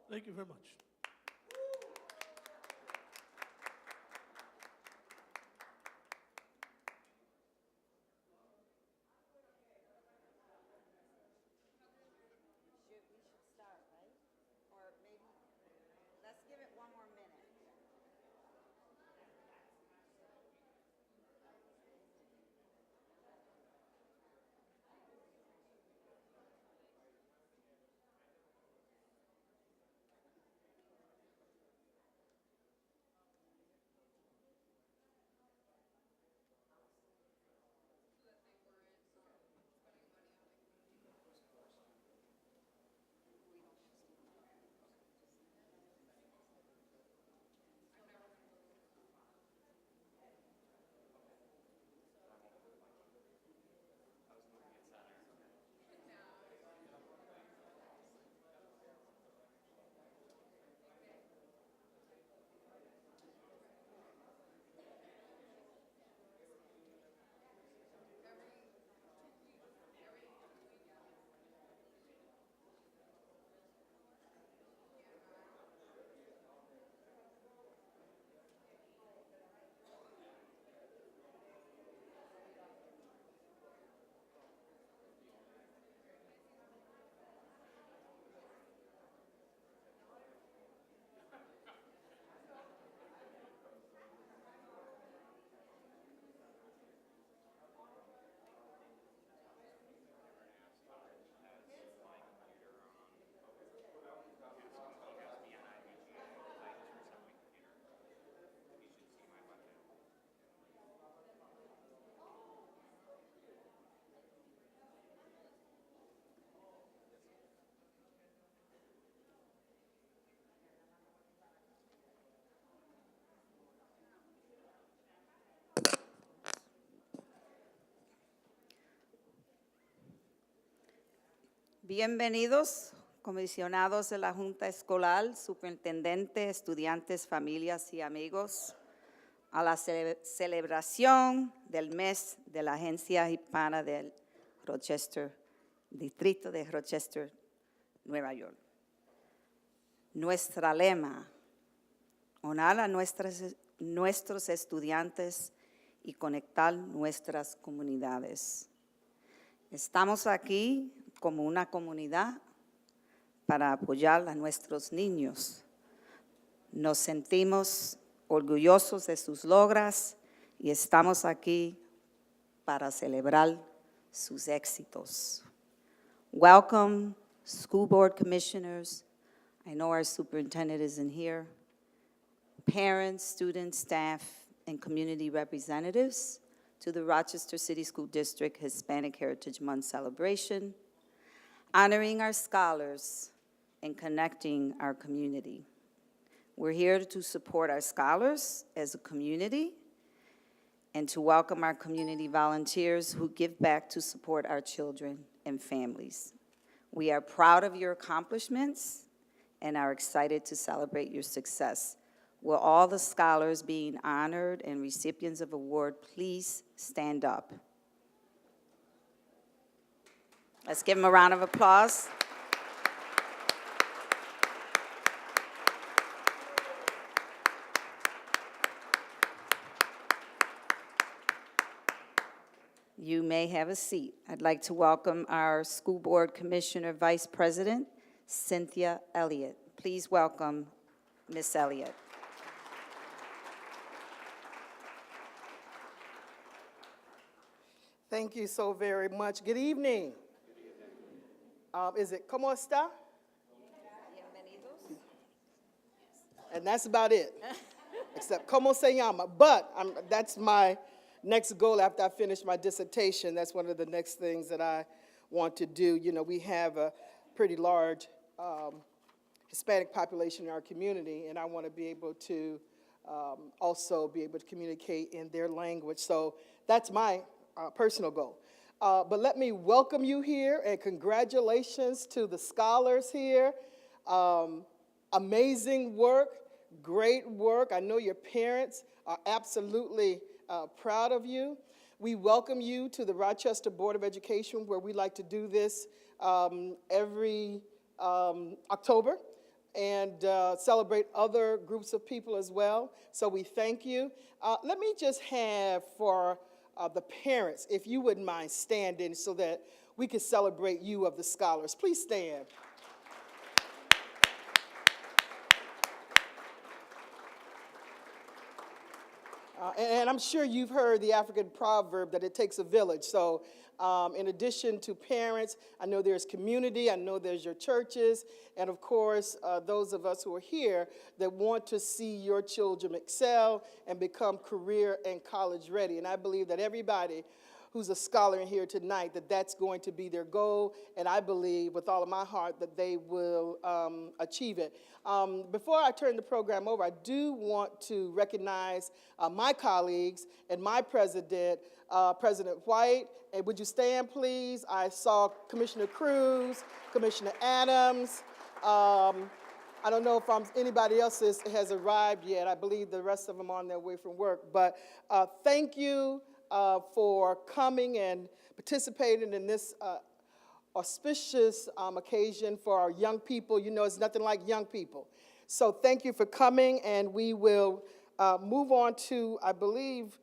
Thank you very much. We should start, right? Or maybe, let's give it one more minute. Bienvenidos, comisionados de la Junta Escolar, superintendente, estudiantes, familias y amigos, a la celebración del mes de la Agencia Hispana del Rochester, Distrito de Rochester, Nueva York. Nuestra lema, honrar a nuestros estudiantes y conectar nuestras comunidades. Estamos aquí como una comunidad para apoyar a nuestros niños. Nos sentimos orgullosos de sus logros y estamos aquí para celebrar sus éxitos. Welcome, school board commissioners. I know our superintendent isn't here. Parents, students, staff, and community representatives to the Rochester City School District Hispanic Heritage Month celebration, honoring our scholars and connecting our community. We're here to support our scholars as a community and to welcome our community volunteers who give back to support our children and families. We are proud of your accomplishments and are excited to celebrate your success. Will all the scholars being honored and recipients of award please stand up? Let's give them a round of applause. You may have a seat. I'd like to welcome our School Board Commissioner Vice President, Cynthia Elliott. Please welcome Ms. Elliott. Thank you so very much. Good evening. Is it ¿Cómo está? Bienvenidos. And that's about it, except ¿Cómo se llama? But that's my next goal after I finish my dissertation. That's one of the next things that I want to do. You know, we have a pretty large Hispanic population in our community, and I want to be able to also be able to communicate in their language. So that's my personal goal. But let me welcome you here and congratulations to the scholars here. Amazing work, great work. I know your parents are absolutely proud of you. We welcome you to the Rochester Board of Education, where we like to do this every October and celebrate other groups of people as well. So we thank you. Let me just have for the parents, if you wouldn't mind standing so that we can celebrate you of the scholars. Please stand. And I'm sure you've heard the African proverb that it takes a village. So in addition to parents, I know there's community, I know there's your churches, and of course, those of us who are here that want to see your children excel and become career and college ready. And I believe that everybody who's a scholar in here tonight, that that's going to be their goal, and I believe with all of my heart that they will achieve it. Before I turn the program over, I do want to recognize my colleagues and my president, President White. And would you stand, please? I saw Commissioner Cruz, Commissioner Adams. I don't know if anybody else has arrived yet. I believe the rest of them are on their way from work. But thank you for coming and participating in this auspicious occasion for our young people. You know, it's nothing like young people. So thank you for coming, and we will move on to, I believe,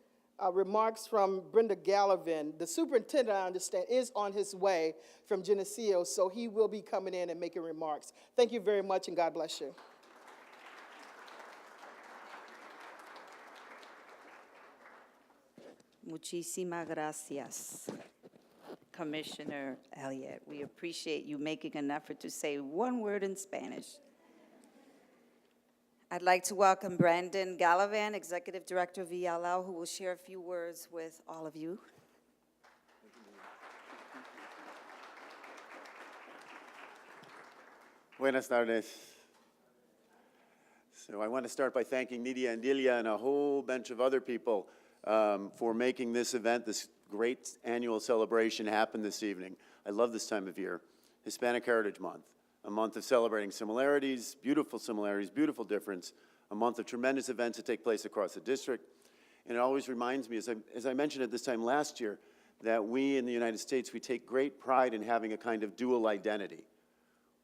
remarks from Brenda Gallivan. The superintendent, I understand, is on his way from Geneseo, so he will be coming in and making remarks. Thank you very much, and God bless you. Muchísimas gracias, Commissioner Elliott. We appreciate you making an effort to say one word in Spanish. I'd like to welcome Brandon Gallivan, Executive Director of ELL, who will share a few words with all of you. Buenas tardes. So I want to start by thanking Nidia and Delia and a whole bunch of other people for making this event, this great annual celebration, happen this evening. I love this time of year, Hispanic Heritage Month, a month of celebrating similarities, beautiful difference, a month of tremendous events that take place across the district. And it always reminds me, as I mentioned at this time last year, that we in the United States, we take great pride in having a kind of dual identity.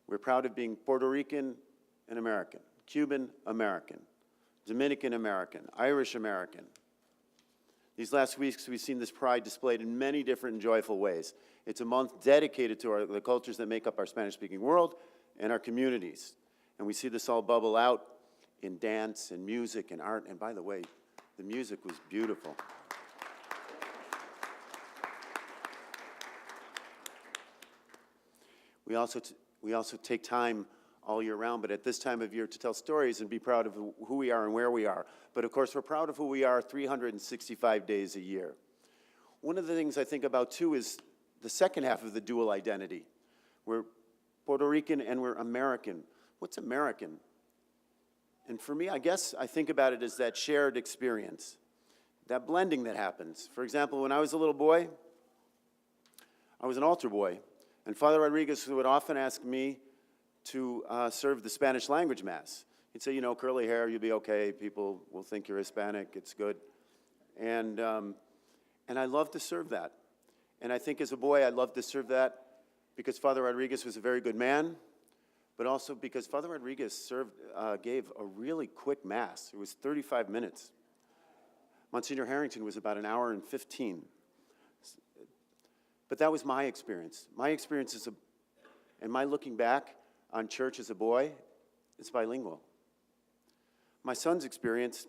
We're proud of being Puerto Rican and American, Cuban American, Dominican American, Irish American. These last weeks, we've seen this pride displayed in many different and joyful ways. It's a month dedicated to the cultures that make up our Spanish-speaking world and our communities. And we see this all bubble out in dance and music and art. And by the way, the music was beautiful. We also take time all year round, but at this time of year to tell stories and be proud of who we are and where we are. But of course, we're proud of who we are 365 days a year. One of the things I think about too is the second half of the dual identity. We're Puerto Rican and we're American. What's American? And for me, I guess I think about it as that shared experience, that blending that happens. For example, when I was a little boy, I was an altar boy, and Father Rodriguez would often ask me to serve the Spanish language mass. He'd say, you know, curly hair, you'll be okay. People will think you're Hispanic. It's good. And I love to serve that. And I think as a boy, I loved to serve that because Father Rodriguez was a very good man, but also because Father Rodriguez gave a really quick mass. It was 35 minutes. Monsignor Harrington was about an hour and 15. But that was my experience. My experience and my looking back on church as a boy, it's bilingual. My son's experience,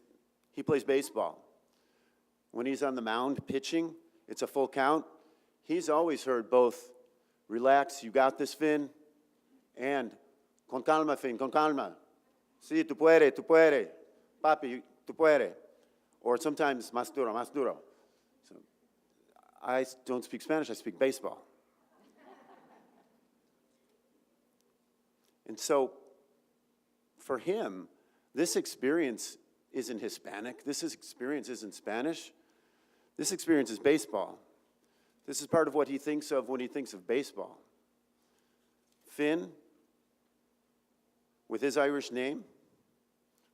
he plays baseball. When he's on the mound pitching, it's a full count. He's always heard both, relax, you got this, Finn, and con calma, Finn, con calma. Sí, tú puedes, papi, tú puedes. Or sometimes, más duro, más duro. So, I don't speak Spanish, I speak baseball. And so, for him, this experience isn't Hispanic. This experience isn't Spanish. This experience is baseball. This is part of what he thinks of when he thinks of baseball. Finn, with his Irish name,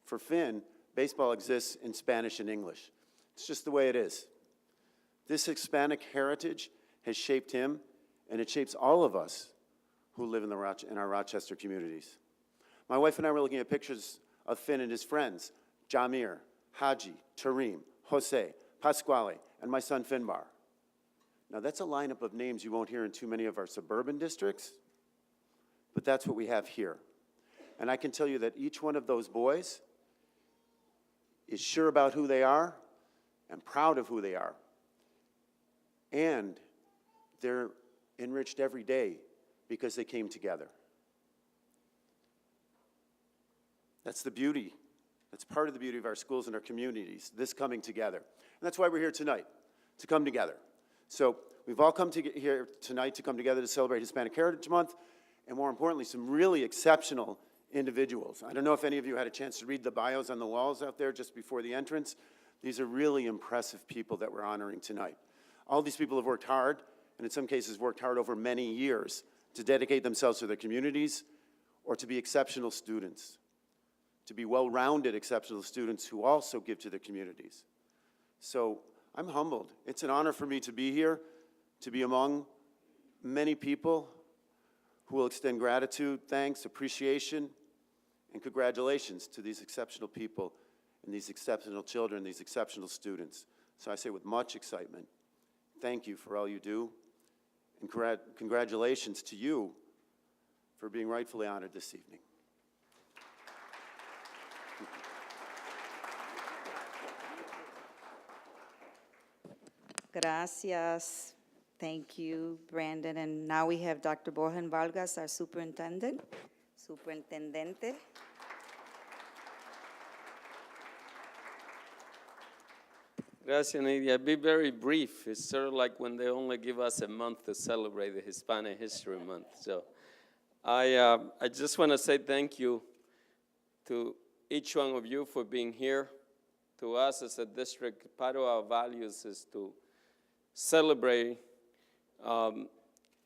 for Finn, baseball exists in Spanish and English. It's just the way it is. This Hispanic heritage has shaped him, and it shapes all of us who live in our Rochester communities. My wife and I were looking at pictures of Finn and his friends, Jamir, Haji, Tareem, Jose, Pasquale, and my son Finbar. Now that's a lineup of names you won't hear in too many of our suburban districts, but that's what we have here. And I can tell you that each one of those boys is sure about who they are and proud of who they are. And they're enriched every day because they came together. That's the beauty. That's part of the beauty of our schools and our communities, this coming together. And that's why we're here tonight, to come together. So we've all come here tonight to come together to celebrate Hispanic Heritage Month, and more importantly, some really exceptional individuals. I don't know if any of you had a chance to read the bios on the walls out there just before the entrance. These are really impressive people that we're honoring tonight. All these people have worked hard, and in some cases worked hard over many years to dedicate themselves to their communities or to be exceptional students, to be well-rounded exceptional students who also give to their communities. So I'm humbled. It's an honor for me to be here, to be among many people who will extend gratitude, thanks, appreciation, and congratulations to these exceptional people and these exceptional children, these exceptional students. So I say with much excitement, thank you for all you do, and congratulations to you for being rightfully honored this evening. Gracias. Thank you, Brandon. And now we have Dr. Borjan Vargas, our superintendente. Gracias, Nidia. I'll be very brief. It's sort of like when they only give us a month to celebrate the Hispanic History Month. So I just want to say thank you to each one of you for being here. To us as a district, part of our values is to celebrate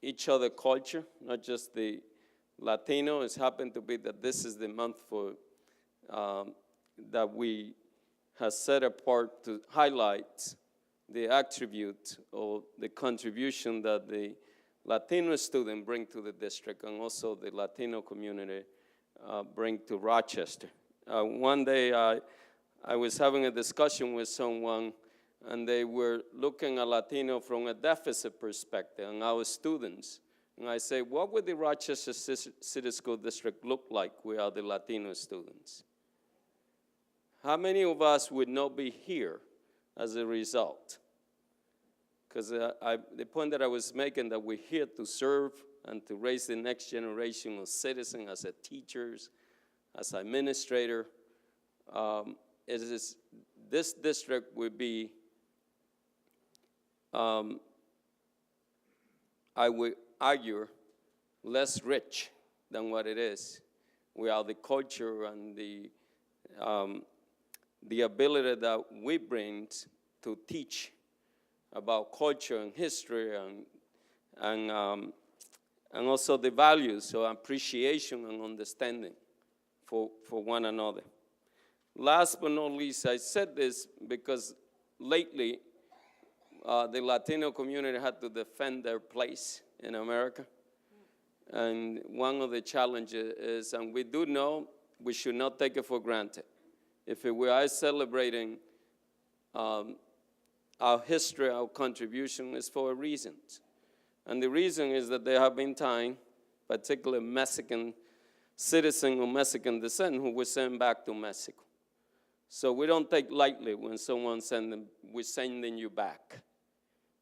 each other culture, not just the Latino. It's happened to be that this is the month for that we have set apart to highlight the attribute or the contribution that the Latino student bring to the district and also the Latino community bring to Rochester. One day I was having a discussion with someone, and they were looking at Latino from a deficit perspective, and our students. And I say, what would the Rochester City School District look like without the Latino students? How many of us would not be here as a result? Because the point that I was making, that we're here to serve and to raise the next generation of citizens as a teachers, as administrator, this district would be, I would argue, less rich than what it is without the culture and the ability that we bring to teach about culture and history and also the values, so appreciation and understanding for one another. Last but not least, I said this because lately the Latino community had to defend their place in America. And one of the challenges is, and we do know, we should not take it for granted. If we are celebrating our history, our contribution, is for a reason. And the reason is that there have been times, particularly Mexican citizens of Mexican descent, who were sent back to Mexico. So we don't take lightly when someone we're sending you back.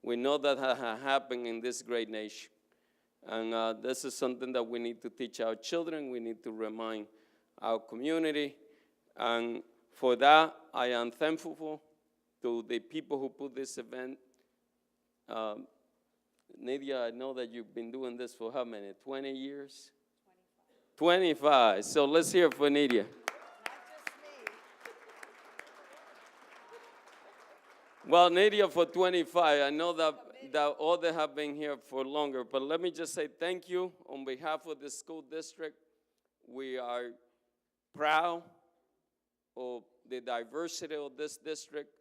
We know that has happened in this great nation. And this is something that we need to teach our children. We need to remind our community. And for that, I am thankful to the people who put this event. Nadia, I know that you've been doing this for how many, 20 years? 25. So let's hear for Nadia. Well, Nadia for 25. I know that others have been here for longer, but let me just say thank you on behalf of the school district. We are proud of the diversity of this district,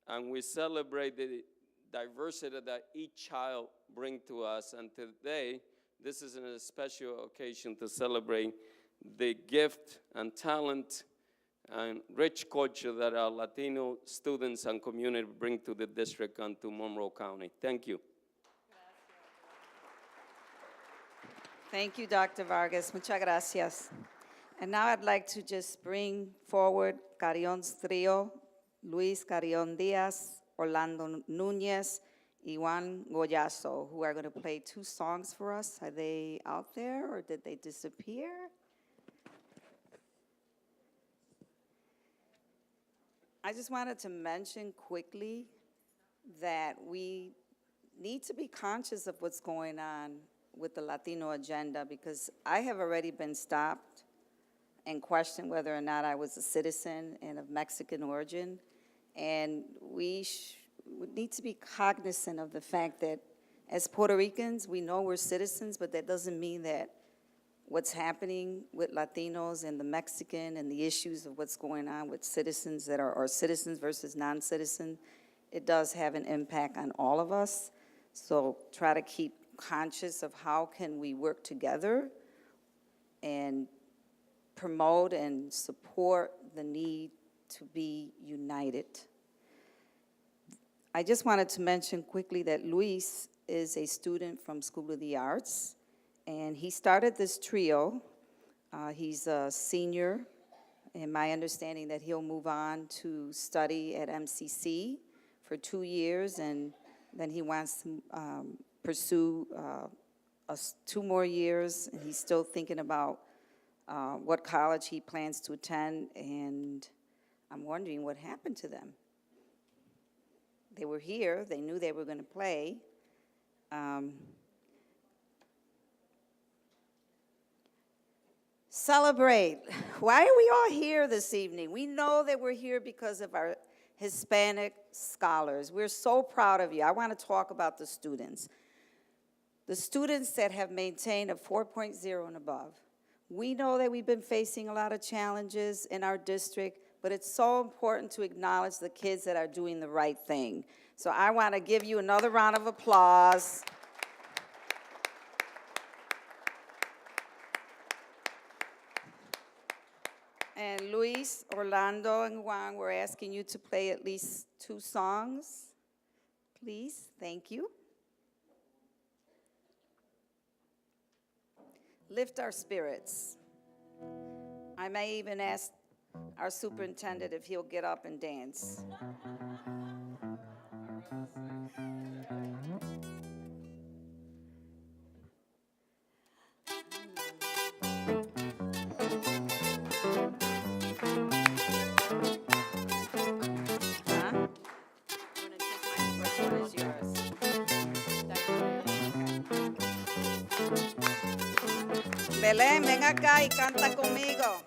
and we celebrate the diversity that each child brings to us. And today, this is a special occasion to celebrate the gift and talent and rich culture that our Latino students and community bring to the district and to Monroe County. Thank you. Thank you, Dr. Vargas. Muchas gracias. And now I'd like to just bring forward Carrion's trio, Luis Carrion Diaz, Orlando Nunez, y Juan Goyazo, who are going to play 2 songs for us. Are they out there or did they disappear? I just wanted to mention quickly that we need to be conscious of what's going on with the Latino agenda, because I have already been stopped and questioned whether or not I was a citizen and of Mexican origin. And we need to be cognizant of the fact that as Puerto Ricans, we know we're citizens, but that doesn't mean that what's happening with Latinos and the Mexican and the issues of what's going on with citizens that are citizens versus non-citizen, it does have an impact on all of us. So try to keep conscious of how can we work together and promote and support the need to be united. I just wanted to mention quickly that Luis is a student from School of the Arts, and he started this trio. He's a senior, and my understanding that he'll move on to study at MCC for 2 years, and then he wants to pursue 2 more years, and he's still thinking about what college he plans to attend, and I'm wondering what happened to them. They were here, they knew they were going to play. Celebrate. Why are we all here this evening? We know that we're here because of our Hispanic scholars. We're so proud of you. I want to talk about the students. The students that have maintained a 4.0 and above. We know that we've been facing a lot of challenges in our district, but it's so important to acknowledge the kids that are doing the right thing. So I want to give you another round of applause. And Luis, Orlando, and Juan, we're asking you to play at least 2 songs. Please, thank you. Lift our spirits. I may even ask our superintendent if he'll get up and dance. Huh? Which one is yours? Belén, ven acá y canta conmigo.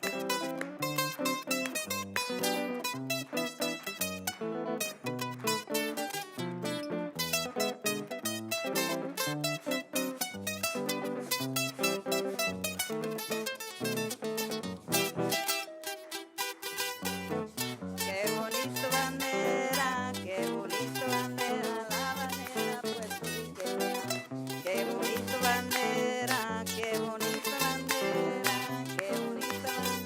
Qué bonita bandera, la bandera puertorriqueña. Qué bonita bandera, qué bonita bandera, qué bonita bandera.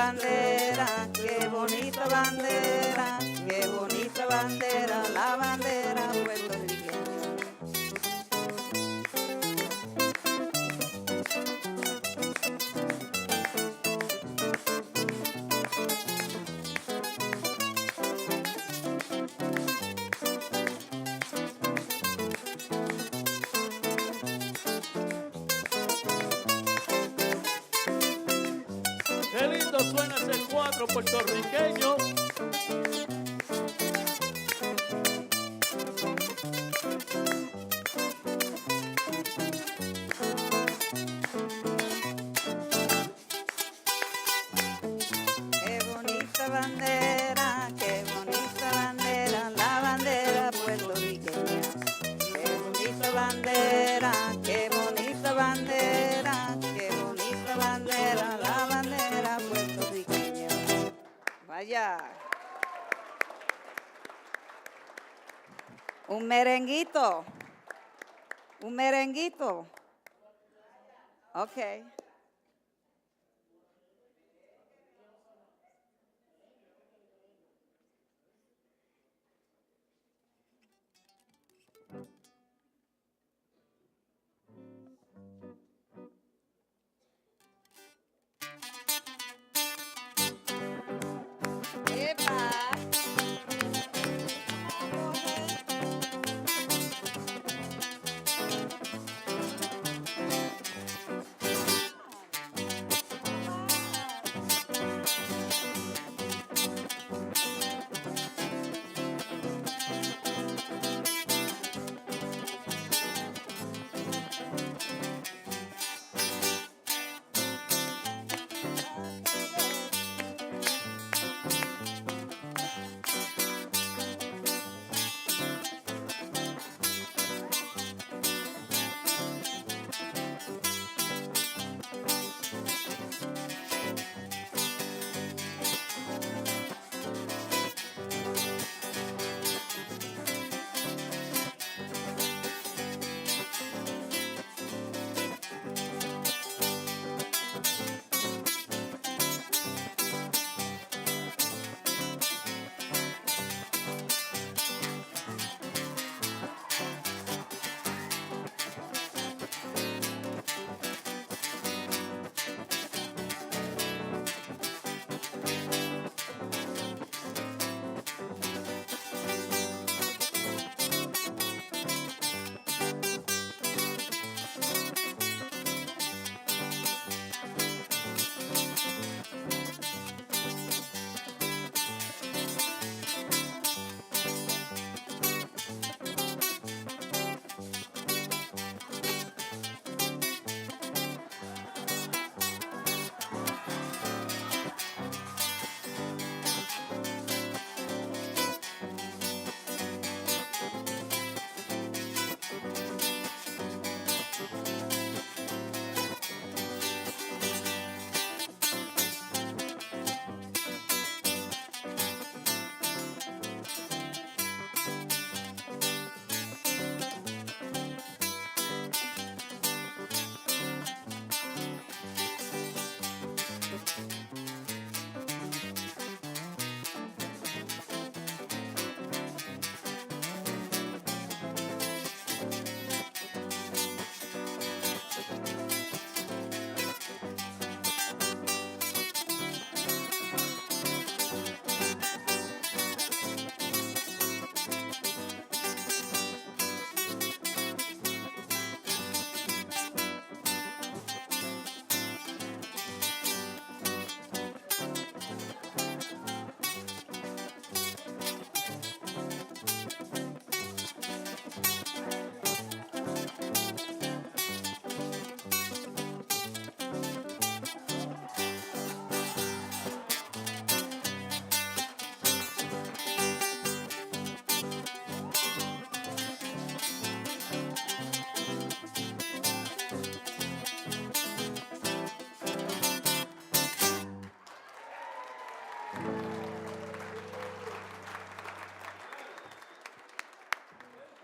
bandera, qué bonita bandera, qué bonita bandera, la bandera puertorriqueña. Qué lindo suena ese cuatro puertorriqueño. Qué bonita bandera, la bandera puertorriqueña. Qué bonita bandera, qué bonita bandera, qué bonita bandera, la bandera puertorriqueña. Vaya. Un merenguito. Un merenguito. Ok. Epa.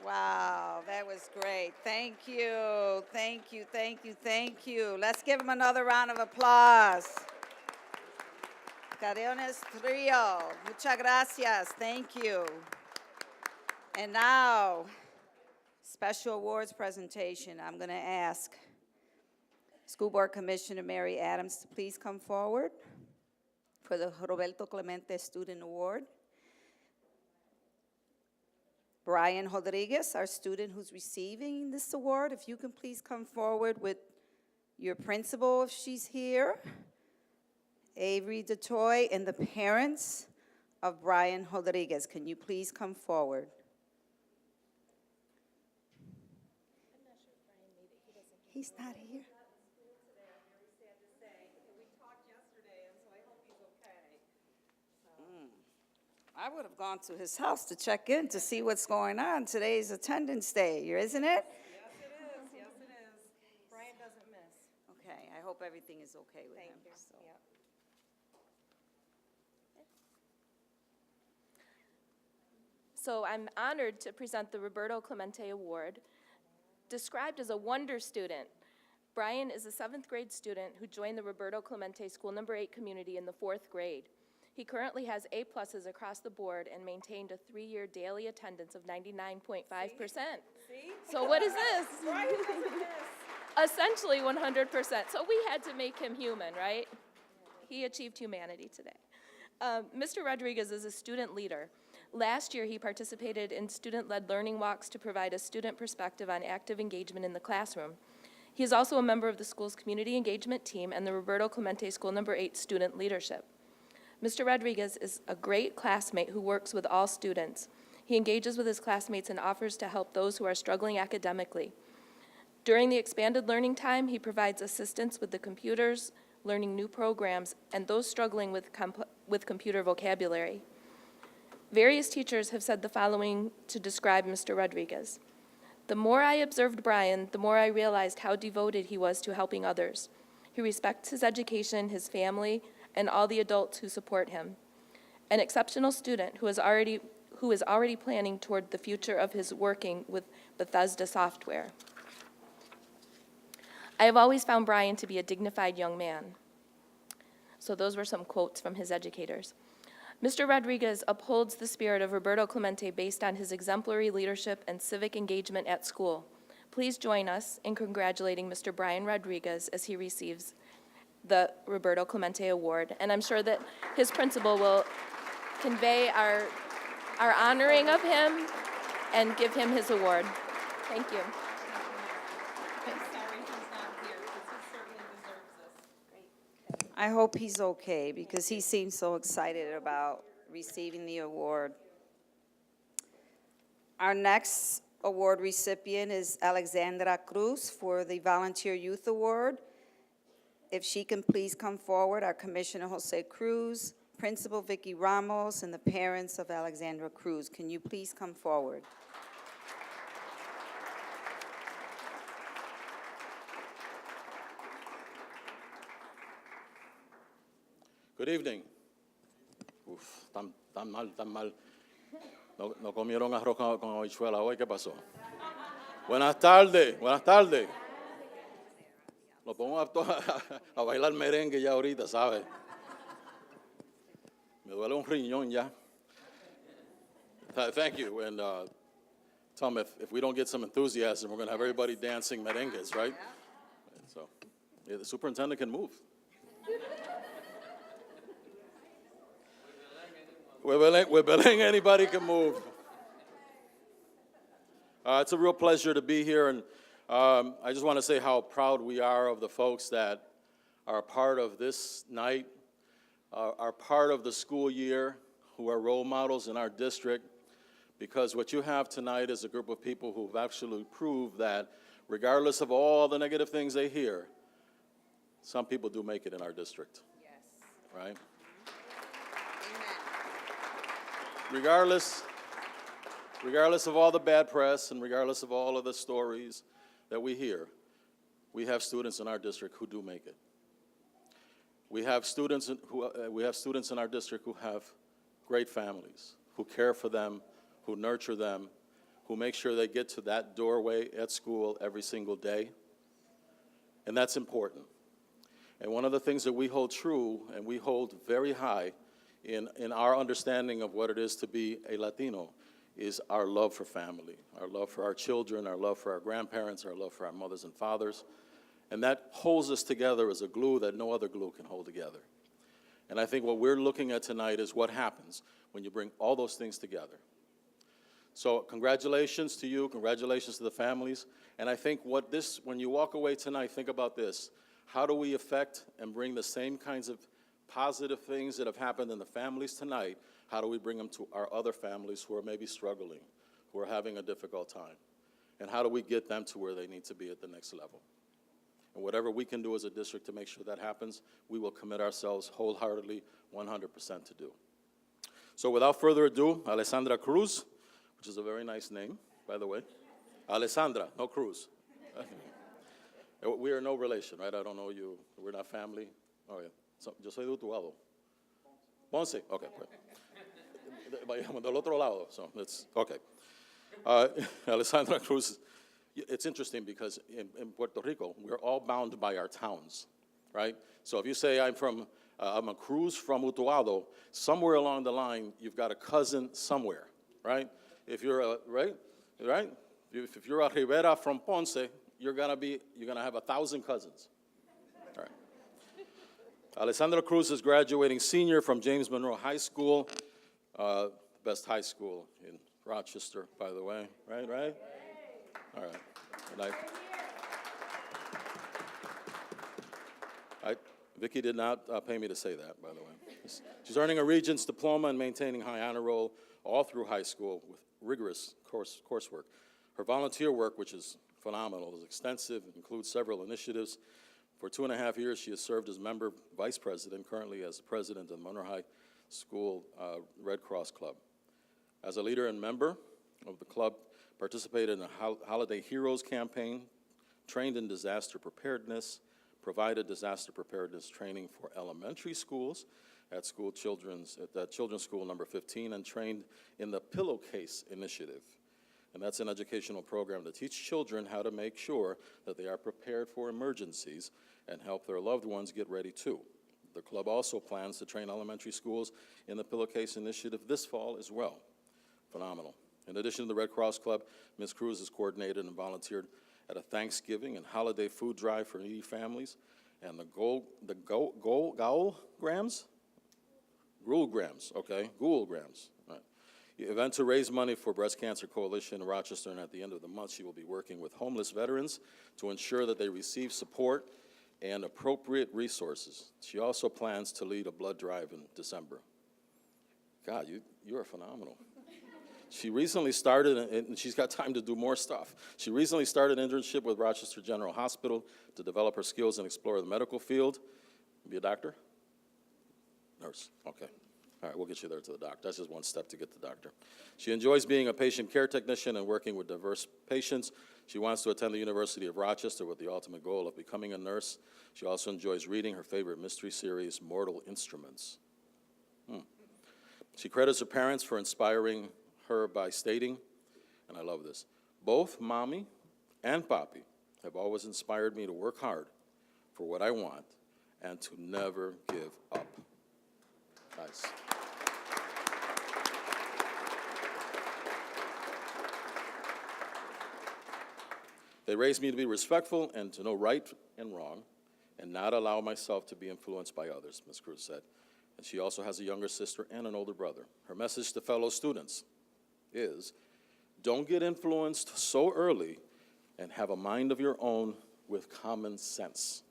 Wow, that was great. Thank you, thank you, thank you, thank you. Let's give him another round of applause. Carriones Trio. Muchas gracias. Thank you. And now, special awards presentation. I'm going to ask School Board Commissioner Mary Adams to please come forward for the Roberto Clemente Student Award. Brian Rodriguez, our student who's receiving this award, if you can please come forward with your principal if she's here, Avery DeToy, and the parents of Brian Rodriguez. Can you please come forward? He's not here. I would have gone to his house to check in to see what's going on. Today's attendance day, isn't it? Yes, it is. Yes, it is. Brian doesn't miss. Okay, I hope everything is okay with him. Thank you. so. Yep. So I'm honored to present the Roberto Clemente Award. Described as a wonder student, Brian is a 7th grade student who joined the Roberto Clemente School No. 8 community in the 4th grade. He currently has A+ across the board and maintained a 3-year daily attendance of 99.5%. See? So what is this? Brian doesn't miss. Essentially 100%. So we had to make him human, right? He achieved humanity today. Mr. Rodriguez is a student leader. Last year, he participated in student-led learning walks to provide a student perspective on active engagement in the classroom. He is also a member of the school's community engagement team and the Roberto Clemente School No. 8 student leadership. Mr. Rodriguez is a great classmate who works with all students. He engages with his classmates and offers to help those who are struggling academically. During the expanded learning time, he provides assistance with the computers, learning new programs, and those struggling with computer vocabulary. Various teachers have said the following to describe Mr. Rodriguez. The more I observed Brian, the more I realized how devoted he was to helping others. He respects his education, his family, and all the adults who support him. An exceptional student who is already planning toward the future of his working with Bethesda software. I have always found Brian to be a dignified young man. So those were some quotes from his educators. Mr. Rodriguez upholds the spirit of Roberto Clemente based on his exemplary leadership and civic engagement at school. Please join us in congratulating Mr. Brian Rodriguez as he receives the Roberto Clemente Award. And I'm sure that his principal will convey our honoring of him and give him his award. Thank you. I'm sorry he's not here, because he certainly deserves this. I hope he's okay because he seems so excited about receiving the award. Our next award recipient is Alexandra Cruz for the Volunteer Youth Award. If she can please come forward, our Commissioner Jose Cruz, Principal Vicky Ramos, and the parents of Alexandra Cruz. Can you please come forward? Good evening. Uf, tan mal. No comieron arroz con habichuela hoy, ¿qué pasó? Buenas tardes. Lo pongo a bailar merengue ya ahorita, ¿sabes? Me duele un riñón ya. Thank you, and tell them if we don't get some enthusiasm, we're going to have everybody dancing merengues, right? And so, yeah, the superintendent can move. With Beleng, anybody can move. It's a real pleasure to be here, and I just want to say how proud we are of the folks that are a part of this night, are part of the school year, who are role models in our district, because what you have tonight is a group of people who've actually proved that regardless of all the negative things they hear, some people do make it in our district. Yes. Right? Regardless of all the bad press and regardless of all of the stories that we hear, we have students in our district who do make it. We have students in our district who have great families, who care for them, who nurture them, who make sure they get to that doorway at school every single day. And that's important. And one of the things that we hold true and we hold very high in our understanding of what it is to be a Latino is our love for family, our love for our children, our love for our grandparents, our love for our mothers and fathers. And that holds us together as a glue that no other glue can hold together. And I think what we're looking at tonight is what happens when you bring all those things together. So congratulations to you, congratulations to the families. And I think when you walk away tonight, think about this. How do we affect and bring the same kinds of positive things that have happened in the families tonight, how do we bring them to our other families who are maybe struggling, who are having a difficult time? And how do we get them to where they need to be at the next level? And whatever we can do as a district to make sure that happens, we will commit ourselves wholeheartedly, 100% to do. So without further ado, Alessandra Cruz, which is a very nice name, by the way. Alessandra, no Cruz. We are no relation, right? I don't know you. We're not family. Oh, yeah. So, yo soy de Utuado. Ponce? Okay. Vayamos del otro lado. So it's okay. Alessandra Cruz, it's interesting because in Puerto Rico, we're all bound by our towns, right? So if you say I'm a Cruz from Utuado, somewhere along the line, you've got a cousin somewhere, right? If you're right? If you're a Rivera from Ponce, you're gonna have 1,000 cousins. All right. Alessandra Cruz is graduating senior from James Monroe High School, best high school in Rochester, by the way. Right? All right. And Vicki did not pay me to say that, by the way. She's earning a Regents diploma and maintaining high honor roll all through high school with rigorous coursework. Her volunteer work, which is phenomenal, is extensive, includes several initiatives. For 2.5 years, she has served as member vice president, currently as president of the Monroe High School Red Cross Club. As a leader and member of the club, participated in a Holiday Heroes campaign, trained in disaster preparedness, provided disaster preparedness training for elementary schools at Children's School number 15, and trained in the Pillowcase Initiative. And that's an educational program to teach children how to make sure that they are prepared for emergencies and help their loved ones get ready too. The club also plans to train elementary schools in the Pillowcase Initiative this fall as well. Phenomenal. In addition to the Red Cross Club, Ms. Cruz has coordinated and volunteered at a Thanksgiving and holiday food drive for needy families, and the Ghoul Grams, right. The event to raise money for Breast Cancer Coalition in Rochester, and at the end of the month, she will be working with homeless veterans to ensure that they receive support and appropriate resources. She also plans to lead a blood drive in December. God, you are phenomenal. She recently started, and she's got time to do more stuff. She recently started an internship with Rochester General Hospital to develop her skills and explore the medical field. Be a doctor? Nurse, okay. All right, we'll get you there to the doctor. That's just one step to get to the doctor. She enjoys being a patient care technician and working with diverse patients. She wants to attend the University of Rochester with the ultimate goal of becoming a nurse. She also enjoys reading her favorite mystery series, Mortal Instruments. She credits her parents for inspiring her by stating, and I love this, both Mommy and Papi have always inspired me to work hard for what I want and to never give up. Nice. They raised me to be respectful and to know right and wrong and not allow myself to be influenced by others, Ms. Cruz said. And she also has a younger sister and an older brother. Her message to fellow students is, don't get influenced so early and have a mind of your own with common sense.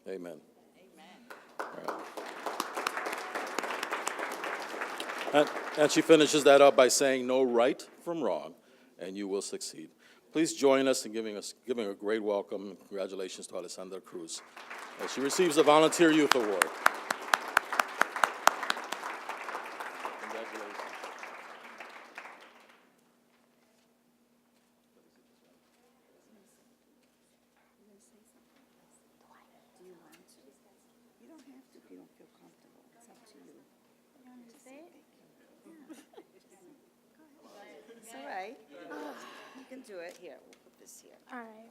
Amen. Amen. Right. And she finishes that up by saying, know right from wrong, and you will succeed. Please join us in giving a great welcome and congratulations to Alessandra Cruz as she receives the Volunteer Youth Award. Congratulations. Do you want to? You don't have to if you don't feel comfortable. It's up to you. You want me to say it? It's all right. You can do it. Here, we'll put this here. All right.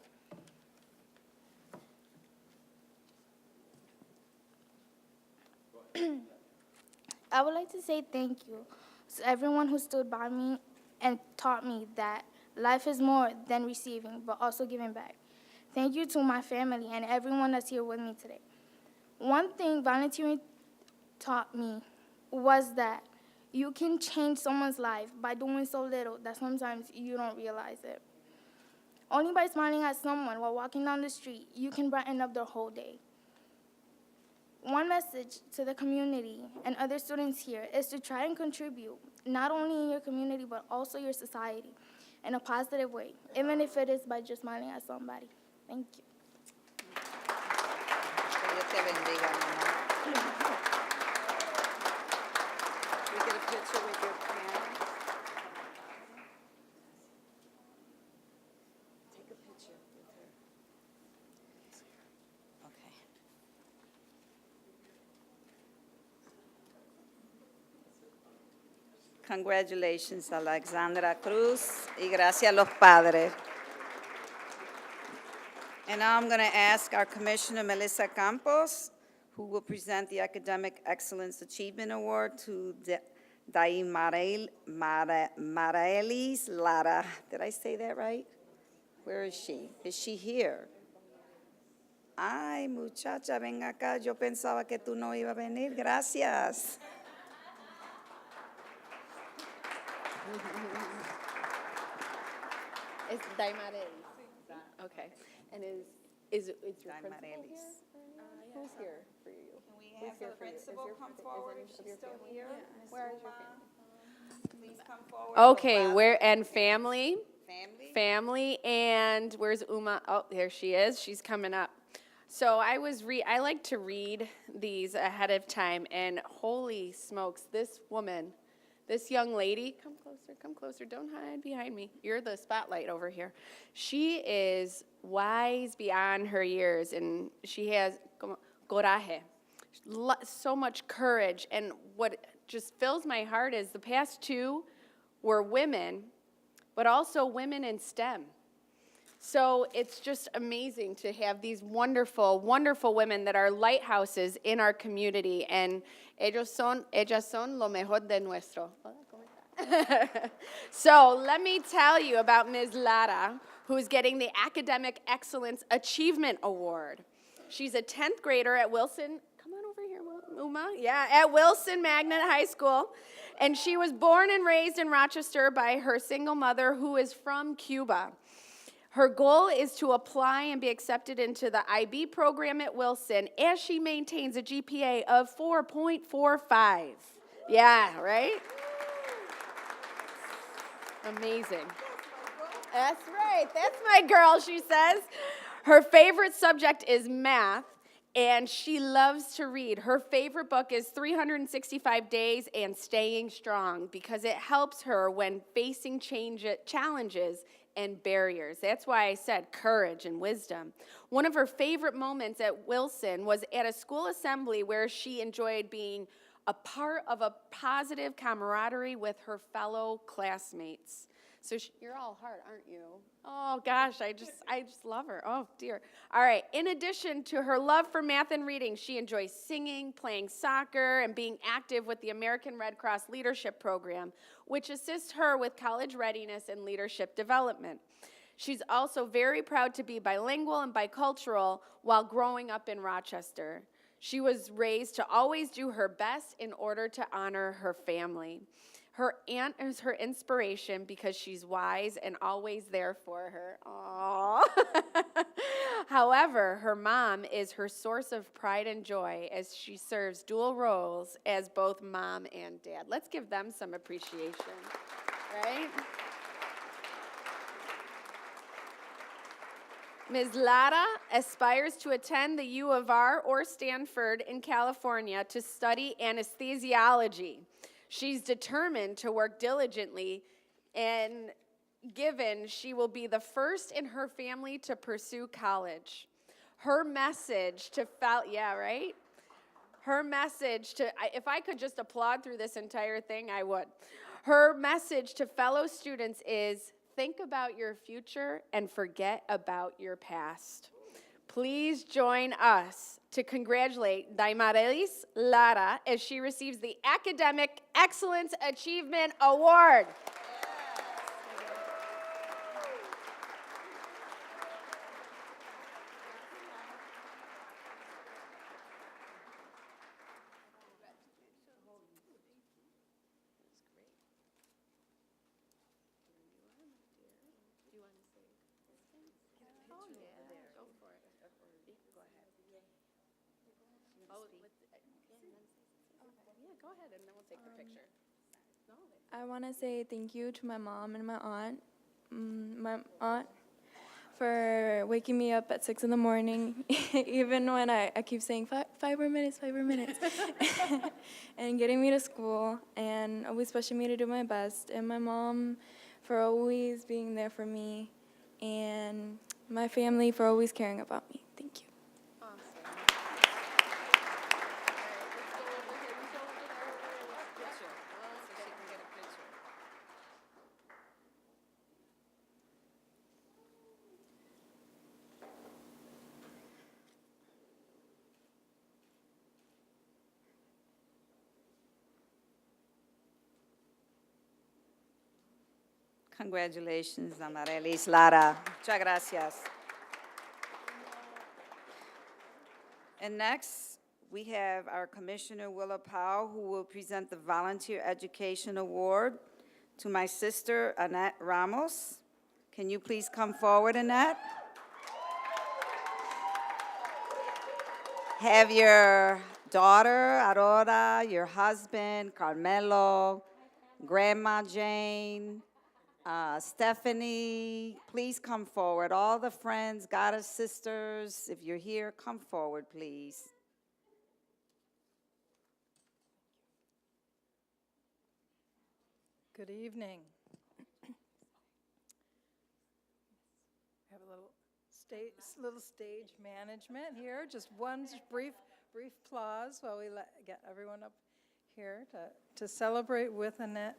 I would like to say thank you to everyone who stood by me and taught me that life is more than receiving, but also giving back. Thank you to my family and everyone that's here with me today. One thing volunteering taught me was that you can change someone's life by doing so little that sometimes you don't realize it. Only by smiling at someone while walking down the street, you can brighten up their whole day. One message to the community and other students here is to try and contribute, not only in your community, but also your society in a positive way, even if it is by just smiling at somebody. Thank you. Que Dios te bendiga, mamá. We get a picture with your parents. Take a picture with her. Okay. Congratulations, Alexandra Cruz, y gracias a los padres. And now I'm going to ask our Commissioner, Melissa Campos, who will present the Academic Excellence Achievement Award to Daimarelis Lara. Did I say that right? Where is she? Is she here? Ay, muchacha, ven acá. Yo pensaba que tú no ibas a venir. Gracias. It's Daimarelis. Okay. And is your principal here? Who's here for you? Can we Who's have here the for you? principal come forward if she's still here? Where is your family? Please come forward. for Okay, father and family. Family? Family, and where's Uma? Oh, there she is. She's coming up. So I like to read these ahead of time, and holy smokes, this woman, this young lady, come closer, don't hide behind me. You're the spotlight over here. She is wise beyond her years, and she has coraje, so much courage, and what just fills my heart is the past two were women, but also women in STEM. So it's just amazing to have these wonderful, wonderful women that are lighthouses in our community, and ellas son lo mejor de nuestro. So let me tell you about Ms. Lara, who's getting the Academic Excellence Achievement Award. She's a 10th grader at Wilson. Come on over here, Uma. Yeah, at Wilson Magnet High School. And she was born and raised in Rochester by her single mother, who is from Cuba. Her goal is to apply and be accepted into the IB program at Wilson as she maintains a GPA of 4.45. Yeah, right? Amazing. That's right. That's my girl, she says. Her favorite subject is math, and she loves to read. Her favorite book is 365 Days and Staying Strong because it helps her when facing challenges and barriers. That's why I said courage and wisdom. One of her favorite moments at Wilson was at a school assembly where she enjoyed being a part of a positive camaraderie with her fellow classmates. So you're all heart, aren't you? Oh gosh, I just love her. Oh dear. All right. In addition to her love for math and reading, she enjoys singing, playing soccer, and being active with the American Red Cross Leadership Program, which assists her with college readiness and leadership development. She's also very proud to be bilingual and bicultural while growing up in Rochester. She was raised to always do her best in order to honor her family. Her aunt is her inspiration because she's wise and always there for her. Aww. However, her mom is her source of pride and joy as she serves dual roles as both mom and dad. Let's give them some appreciation, right? Ms. Lara aspires to attend the U of R or Stanford in California to study anesthesiology. She's determined to work diligently, and given she will be the first in her family to pursue college. Her message to Her message to, if I could just applaud through this entire thing, I would. Her message to fellow students is, think about your future and forget about your past. Please join us to congratulate Daimarelis Lara as she receives the Academic Excellence Achievement Award. Go ahead, and then we'll take the picture. I want to say thank you to my mom and my aunt. My aunt for waking me up at 6 in the morning, even when I keep saying 5 more minutes, and getting me to school, and always pushing me to do my best. And my mom for always being there for me, and my family for always caring about me. Thank you. Congratulations, Damarelis Lara. Muchas gracias. And next, we have our Commissioner Willa Powell, who will present the Volunteer Education Award to my sister, Annette Ramos. Can you please come forward, Annette? Have your daughter, Aurora, your husband, Carmelo, Grandma Jane, Stephanie, please come forward. All the friends, goddess sisters, if you're here, come forward, please. Good evening. We have a little stage management here. Just one brief pause while we get everyone up here to celebrate with Annette.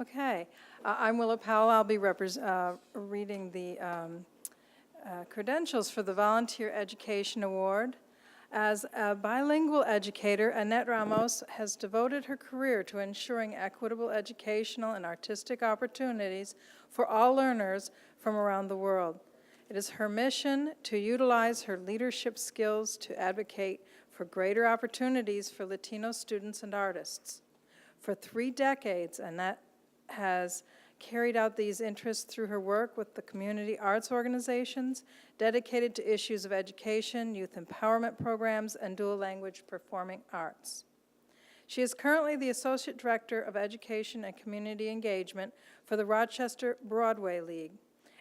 Okay, I'm Willa Powell. I'll be reading the credentials for the Volunteer Education Award. As a bilingual educator, Annette Ramos has devoted her career to ensuring equitable educational and artistic opportunities for all learners from around the world. It is her mission to utilize her leadership skills to advocate for greater opportunities for Latino students and artists. For 3 decades, Annette has carried out these interests through her work with the community arts organizations dedicated to issues of education, youth empowerment programs, and dual language performing arts. She is currently the Associate Director of Education and Community Engagement for the Rochester Broadway League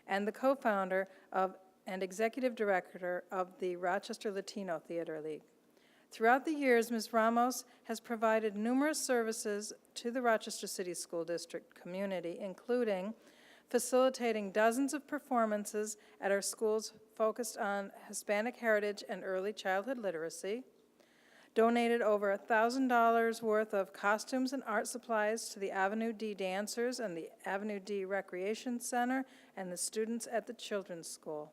and the co-founder and Executive Director of the Rochester Latino Theater League. Throughout the years, Ms. Ramos has provided numerous services to the Rochester City School District community, including facilitating dozens of performances at our schools focused on Hispanic heritage and early childhood literacy, donated over $1,000 worth of costumes and art supplies to the Avenue D dancers and the Avenue D Recreation Center and the students at the Children's School.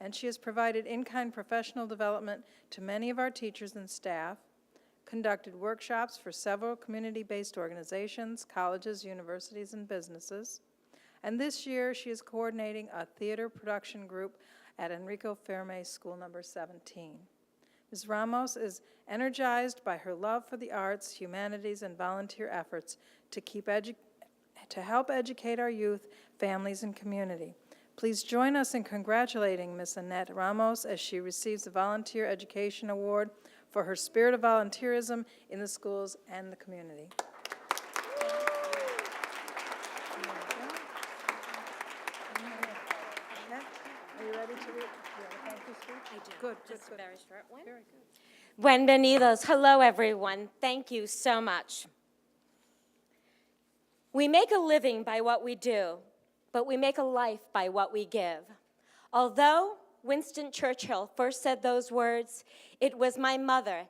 And she has provided in-kind professional development to many of our teachers and staff, conducted workshops for several community-based organizations, colleges, universities, and businesses. And this year, she is coordinating a theater production group at Enrico Fermi School Number 17. Ms. Ramos is energized by her love for the arts, humanities, and volunteer efforts to help educate our youth, families, and community. Please join us in congratulating Ms. Annette Ramos as she receives the Volunteer Education Award for her spirit of volunteerism in the schools and the community. Are you ready to read? Thank you, speech? I do. Good, Just good, a very short one. Very good. Bienvenidos. Hello, everyone. Thank you so much. We make a living by what we do, but we make a life by what we give. Although Winston Churchill first said those words, it was my mother,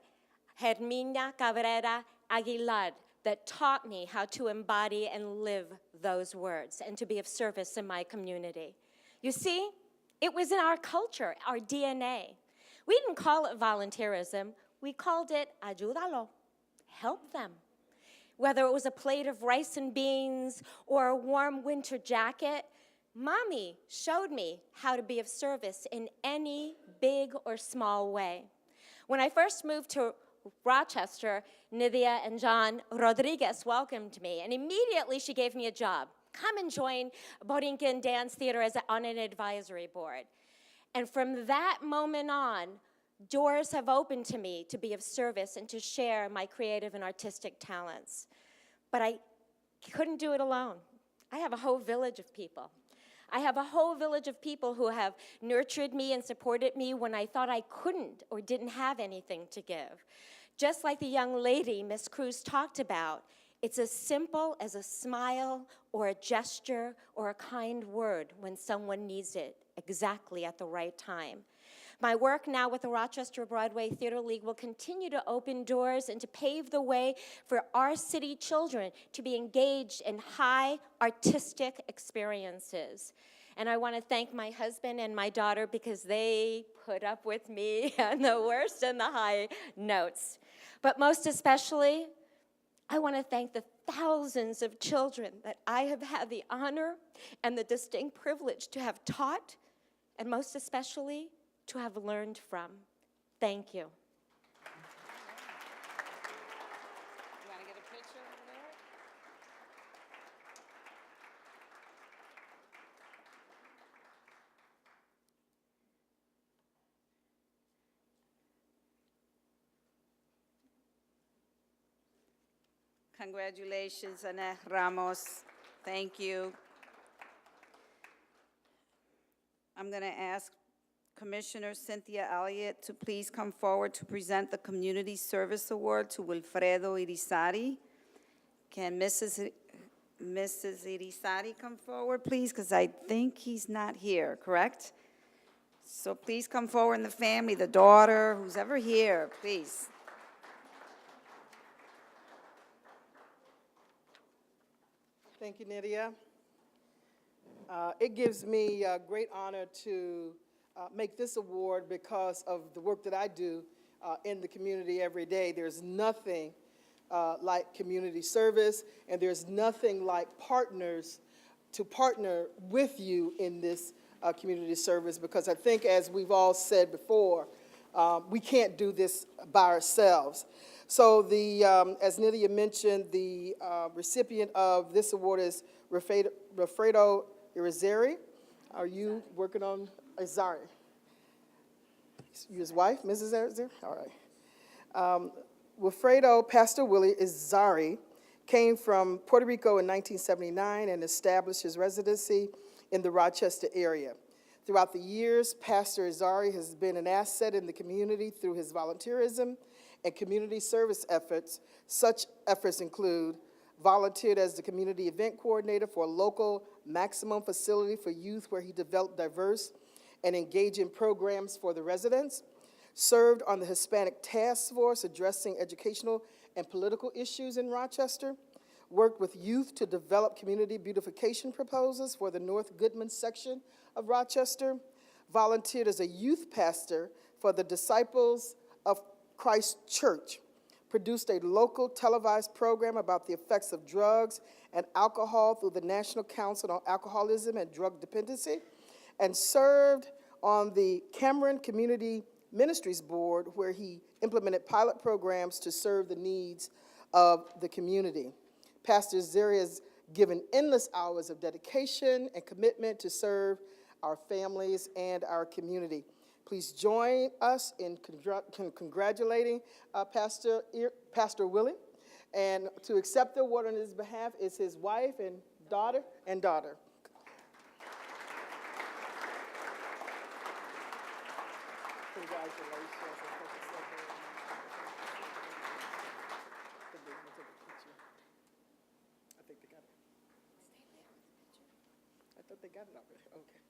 Herminia Cabrera Aguilar, that taught me how to embody and live those words and to be of service in my community. You see, it was in our culture, our DNA. We didn't call it volunteerism. We called it ayúdalo, help them. Whether it was a plate of rice and beans or a warm winter jacket, Mommy showed me how to be of service in any big or small way. When I first moved to Rochester, Nydia and John Rodriguez welcomed me, and immediately she gave me a job. Come and join Borinquen Dance Theater on an advisory board. And from that moment on, doors have opened to me to be of service and to share my creative and artistic talents. But I couldn't do it alone. I have a whole village of people. I have a whole village of people who have nurtured me and supported me when I thought I couldn't or didn't have anything to give. Just like the young lady Miss Cruz talked about, it's as simple as a smile or a gesture or a kind word when someone needs it exactly at the right time. My work now with the Rochester Broadway Theater League will continue to open doors and to pave the way for our city children to be engaged in high artistic experiences. And I want to thank my husband and my daughter because they put up with me on the worst and the high notes. But most especially, I want to thank the thousands of children that I have had the honor and the distinct privilege to have taught, and most especially, to have learned from. Thank you. You want to get a picture over there? Congratulations, Annette Ramos. Thank you. I'm going to ask Commissioner Cynthia Elliott to please come forward to present the Community Service Award to Wilfredo Irizarry. Can Mrs. Irizarry come forward, please? Because I think he's not here, correct? So please come forward, and the family, the daughter, who's ever here, please. Thank you, Nydia. It gives me great honor to make this award because of the work that I do in the community every day. There's nothing like community service, and there's nothing like partners to partner with you in this community service, because I think, as we've all said before, we can't do this by ourselves. So as Nydia mentioned, the recipient of this award is Wilfredo Irizarry. Are you working on Irizarry? You his wife, Mrs. Irizarry? All right. Wilfredo Pastor Willie Irizarry came from Puerto Rico in 1979 and established his residency in the Rochester area. Throughout the years, Pastor Irizarry has been an asset in the community through his volunteerism and community service efforts. Such efforts include volunteered as the community event coordinator for a local maximum facility for youth where he developed diverse and engaging programs for the residents, served on the Hispanic task force addressing educational and political issues in Rochester, worked with youth to develop community beautification proposals for the North Goodman section of Rochester, volunteered as a youth pastor for the Disciples of Christ Church, produced a local televised program about the effects of drugs and alcohol through the National Council on Alcoholism and Drug Dependency, and served on the Cameron Community Ministries Board, where he implemented pilot programs to serve the needs of the community. Pastor Irizarry has given endless hours of dedication and commitment to serve our families and our community. Please join us in congratulating Pastor Willie. And to accept the award on his behalf is his wife and daughter. Congratulations. I think they got it. I thought they got it already. Okay.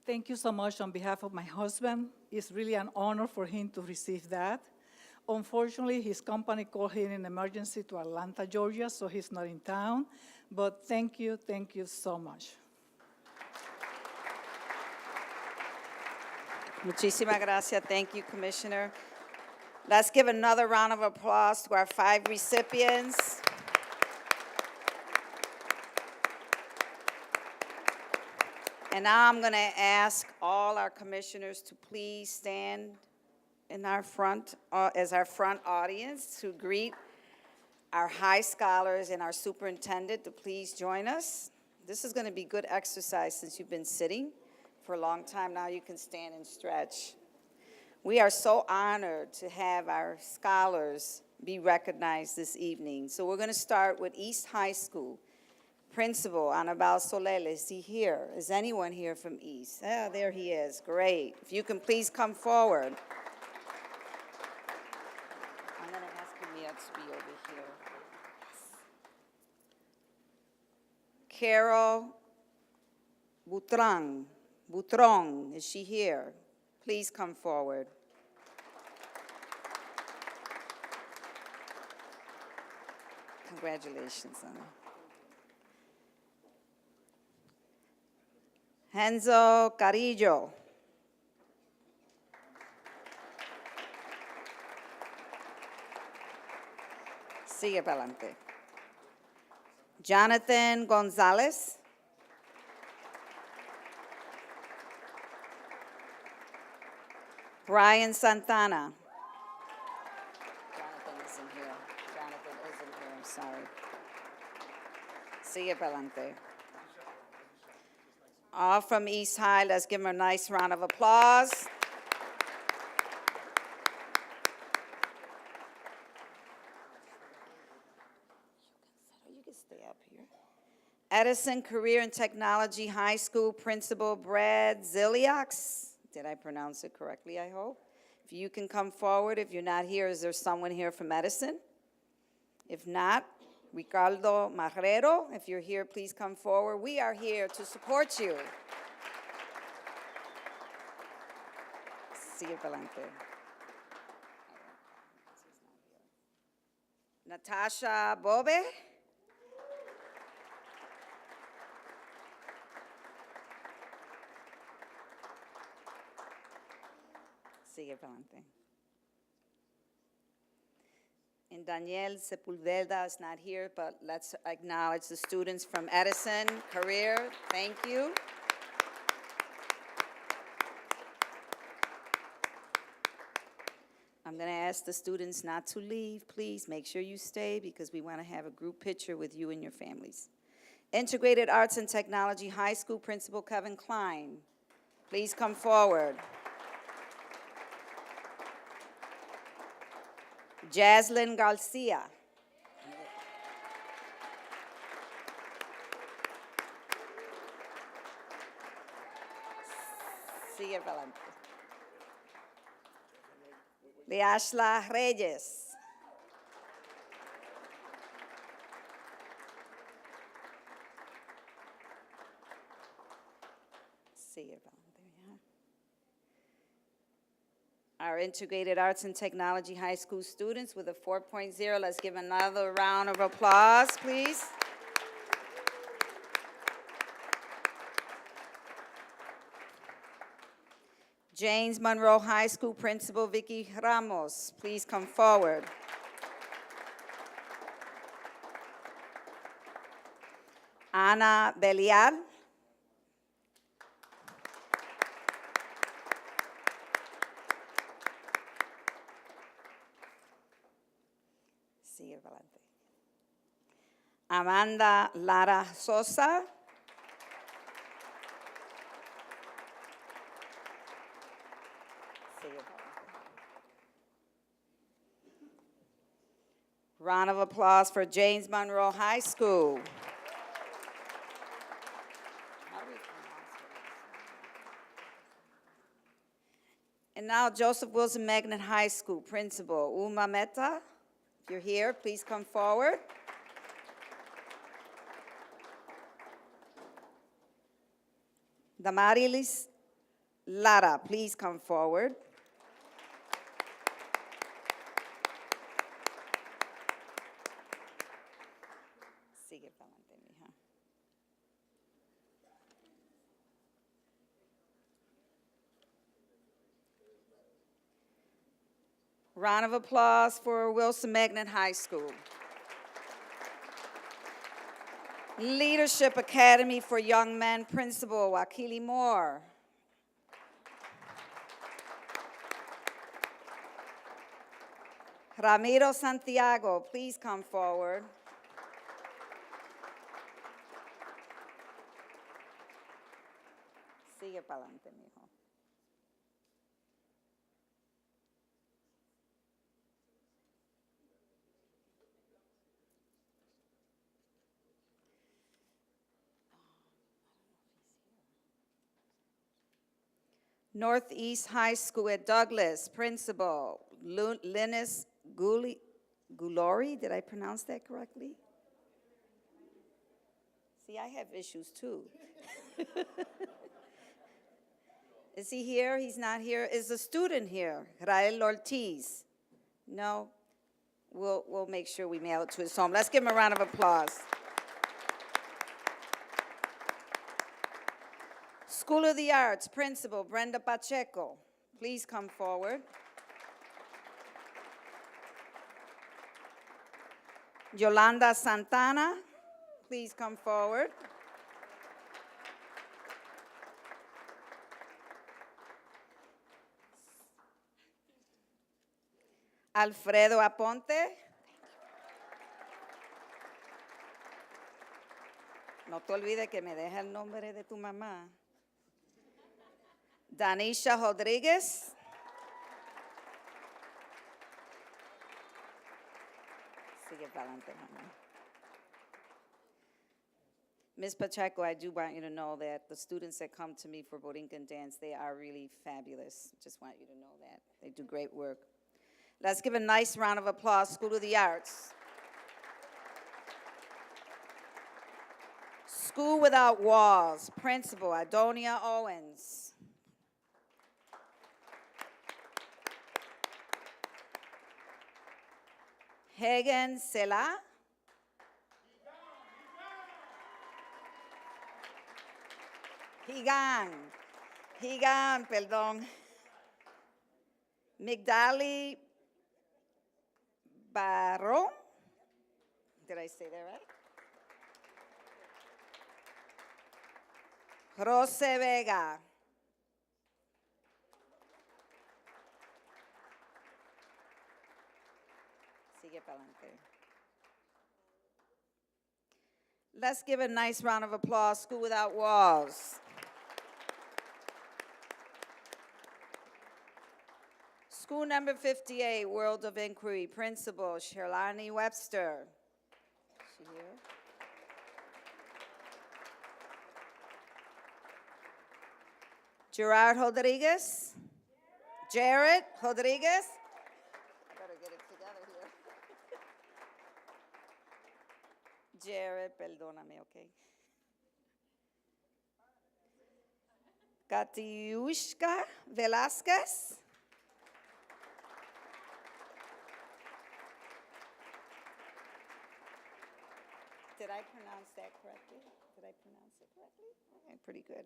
Thank you so much on behalf of my husband. It's really an honor for him to receive that. Unfortunately, his company called him in emergency to Atlanta, Georgia, so he's not in town. But thank you so much. Muchísimas gracias. Thank you, Commissioner. Let's give another round of applause to our 5 recipients. And now I'm going to ask all our commissioners to please stand in our front, as our front audience to greet our high scholars and our superintendent to please join us. This is going to be good exercise since you've been sitting for a long time. Now you can stand and stretch. We are so honored to have our scholars be recognized this evening. So we're going to start with East High School. Principal Anabel Soler, is he here? Is anyone here from East? Ah, there he is. Great. If you can please come forward. I'm going to ask Mia to be over here. Carol Butron, is she here? Please come forward. Congratulations, Anna. Henzo Carillo. Sigue para adelante. Jonathan Gonzalez. Brian Santana. Jonathan isn't here. I'm sorry. Sigue para adelante. All from East High, let's give them a nice round of applause. You can stay up here. Edison Career and Technology High School Principal Brad Ziliax. Did I pronounce it correctly, I hope? If you can come forward. If you're not here, is there someone here from Edison? If not, Ricardo Marrero, if you're here, please come forward. We are here to support you. Sigue adelante. Natasha Bobe. Sigue adelante. And Danielle Sepulveda is not here, but let's acknowledge the students from Edison Career. Thank you. I'm going to ask the students not to leave. Please make sure you stay because we want to have a group picture with you and your families. Integrated Arts and Technology High School Principal Kevin Klein. Please come forward. Jaslyn Garcia. Sigue adelante. Leashla Reyes. Sigue adelante. Our Integrated Arts and Technology High School students with a 4.0. Let's give another round of applause, please. James Monroe High School Principal Vicky Ramos, please come forward. Ana Belial. Sigue adelante. Amanda Lara Sosa. Sigue adelante. Round of applause for James Monroe High School. And now Joseph Wilson Magnet High School Principal Uma Mehta. If you're here, please come forward. Damarilis Lara, please come forward. Sigue para adelante, mija. Round of applause for Wilson Magnet High School. Leadership Academy for Young Men Principal Wakili Moore. Ramiro Santiago, please come forward. Sigue para adelante, mijo. Northeast High School at Douglas, Principal Linus Gulori. Did I pronounce that correctly? See, I have issues too. Is he here? He's not here. Is the student here? Rael Ortiz? No? We'll make sure we mail it to his home. Let's give him a round of applause. School of the Arts, Principal Brenda Pacheco. Please come forward. Yolanda Santana, please come forward. Alfredo Aponte. No te olvides que me deja el nombre de tu mamá. Danisha Rodriguez. Sigue para adelante, mamá. Ms. Pacheco, I do want you to know that the students that come to me for Borinquen dance, they are really fabulous. Just want you to know that. They do great work. Let's give a nice round of applause, School of the Arts. School Without Walls, Principal Adonia Owens. Hagen Sela. Higan, perdón. Migdali Barro. Did I say that right? Rose Vega. Sigue para adelante. Let's give a nice round of applause, School Without Walls. School number 58, World of Inquiry, Principal Sherlani Webster. Is she here? Gerard Rodriguez. Jared Rodriguez. I better get it together here. Jared, perdóname, okay. Katiushka Velasquez. Did I pronounce that correctly? Did I pronounce it correctly? Okay, pretty good.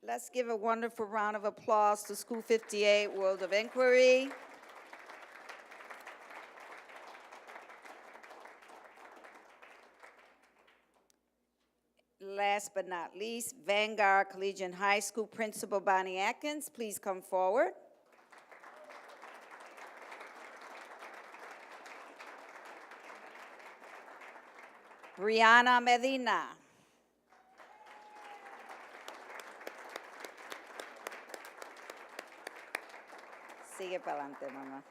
Let's give a wonderful round of applause to School 58, World of Inquiry. Last but not least, Vanguard Collegiate High School Principal Bonnie Atkins, please come forward. Rihanna Medina. Sigue para adelante, mamá.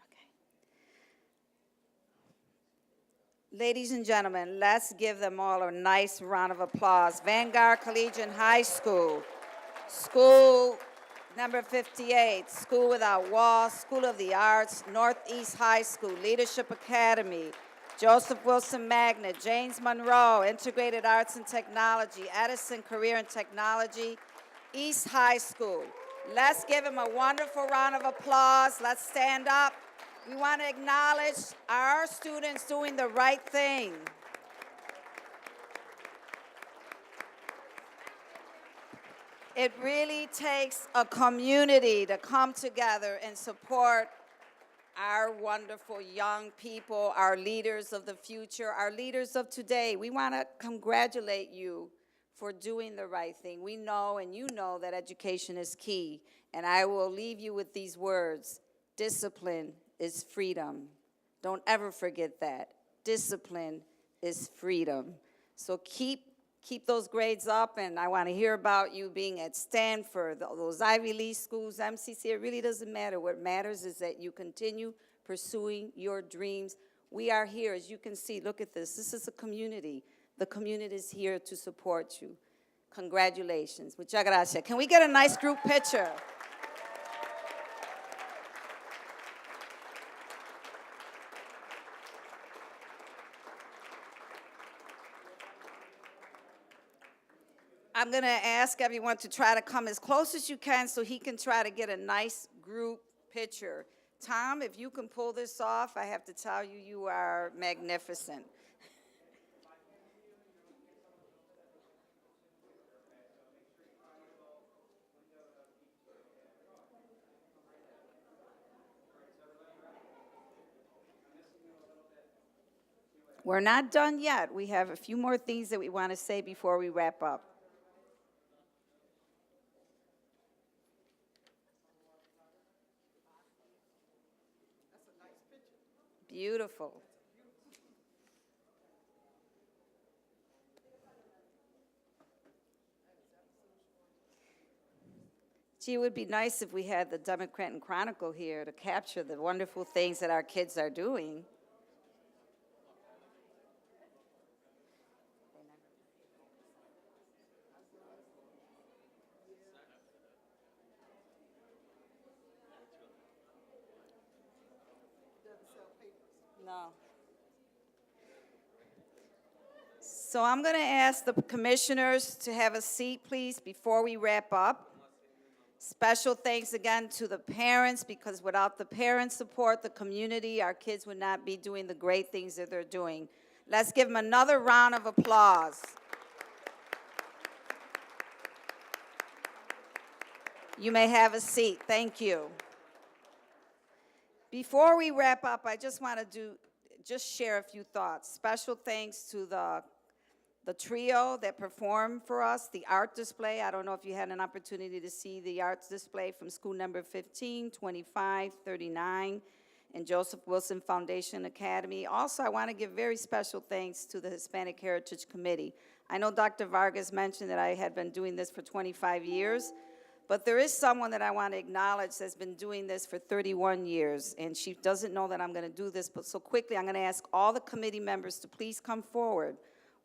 Okay. Ladies and gentlemen, let's give them all a nice round of applause. Vanguard Collegiate High School, School number 58, School Without Walls, School of the Arts, Northeast High School, Leadership Academy, Joseph Wilson Magnet, James Monroe, Integrated Arts and Technology, Edison Career and Technology, East High School. Let's give him a wonderful round of applause. Let's stand up. We want to acknowledge our students doing the right thing. It really takes a community to come together and support our wonderful young people, our leaders of the future, our leaders of today. We want to congratulate you for doing the right thing. We know and you know that education is key. And I will leave you with these words. Discipline is freedom. Don't ever forget that. Discipline is freedom. So keep those grades up, and I want to hear about you being at Stanford, those Ivy League schools, MCC. It really doesn't matter. What matters is that you continue pursuing your dreams. We are here, as you can see. Look at this. This is a community. The community is here to support you. Congratulations. Muchas gracias. Can we get a nice group picture? I'm going to ask everyone to try to come as close as you can so he can try to get a nice group picture. Tom, if you can pull this off, I have to tell you, you are magnificent. We're not done yet. We have a few more things that we want to say before we wrap up. Beautiful. Gee, it would be nice if we had the Democrat and Chronicle here to capture the wonderful things that our kids are doing. No. So I'm going to ask the commissioners to have a seat, please, before we wrap up. Special thanks again to the parents, because without the parent support, the community, our kids would not be doing the great things that they're doing. Let's give them another round of applause. You may have a seat. Thank you. Before we wrap up, I just want to share a few thoughts. Special thanks to the trio that performed for us, the art display. I don't know if you had an opportunity to see the arts display from school number 15, 25, 39, and Joseph Wilson Foundation Academy. Also, I want to give very special thanks to the Hispanic Heritage Committee. I know Dr. Vargas mentioned that I had been doing this for 25 years, but there is someone that I want to acknowledge that's been doing this for 31 years, and she doesn't know that I'm going to do this, but so quickly I'm going to ask all the committee members to please come forward.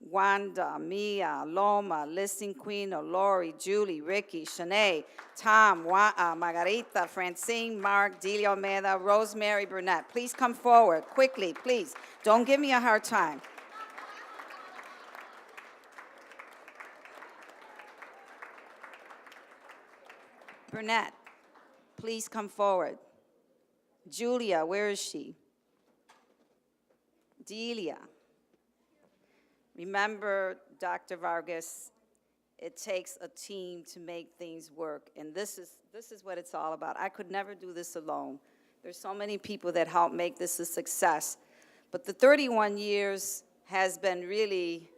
Wanda, Mia, Loma, Listening Queen, Lori, Julie, Ricky, Shanae, Tom, Margarita, Francine, Mark, Delia Almeida, Rosemary Burnett. Please come forward quickly, please. Don't give me a hard time. Burnett, please come forward. Julia, where is she? Delia. Remember, Dr. Vargas, it takes a team to make things work, and this is what it's all about. I could never do this alone. There's so many people that help make this a success, but the 31 years has been really,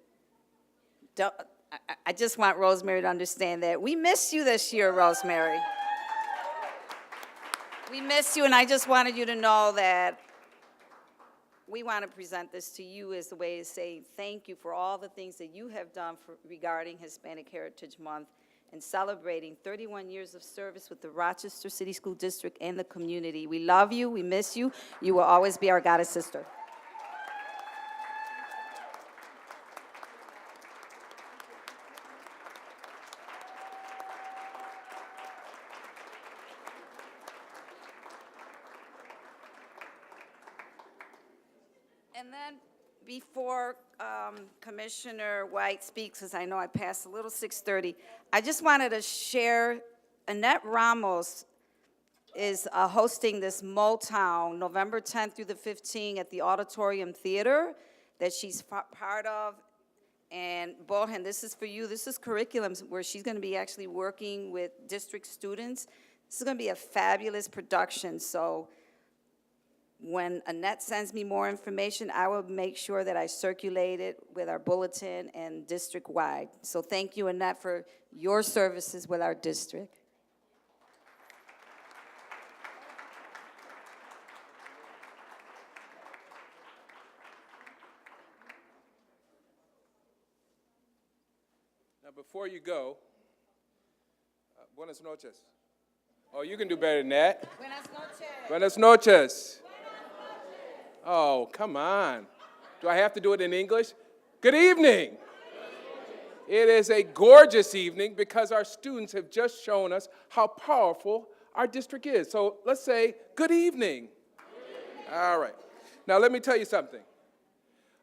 I just want Rosemary to understand that. We missed you this year, Rosemary. We missed you, and I just wanted you to know that we want to present this to you as a way to say thank you for all the things that you have done regarding Hispanic Heritage Month and celebrating 31 years of service with the Rochester City School District and the community. We love you. We miss you. You will always be our goddess sister. And then Before Commissioner White speaks, because I know I passed a little 6:30, I just wanted to share, Annette Ramos is hosting this Motown November 10th through the 15th at the Auditorium Theater that she's part of. And Bohan, this is for you. This is curriculum where she's going to be actually working with district students. This is going to be a fabulous production. So when Annette sends me more information, I will make sure that I circulate it with our bulletin and district-wide. So thank you, Annette, for your services with our district. Now, before you go, buenas noches. Oh, you can do better than that. Buenas noches. Buenas noches. Oh, come on. Do I have to do it in English? Good evening. It is a gorgeous evening because our students have just shown us how powerful our district is. So let's say good evening. All right. Now, let me tell you something.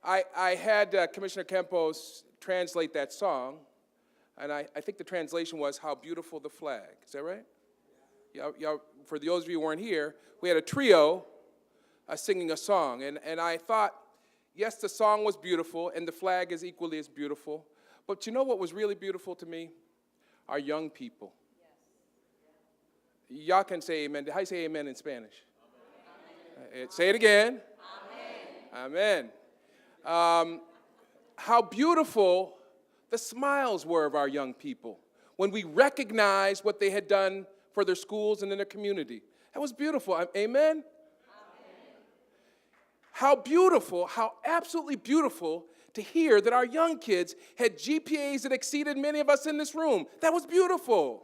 I had Commissioner Campos translate that song, and I think the translation was, "How beautiful the flag." Is that right? Y'all, for those of you who weren't here, we had a trio singing a song. And I thought, yes, the song was beautiful, and the flag is equally as beautiful. But you know what was really beautiful to me? Our young people. Y'all can say amen. How do you say amen in Spanish? Say it again. Amen. Amen. How beautiful the smiles were of our young people when we recognized what they had done for their schools and in their community. That was beautiful. Amen? How beautiful, how absolutely beautiful to hear that our young kids had GPAs that exceeded many of us in this room. That was beautiful.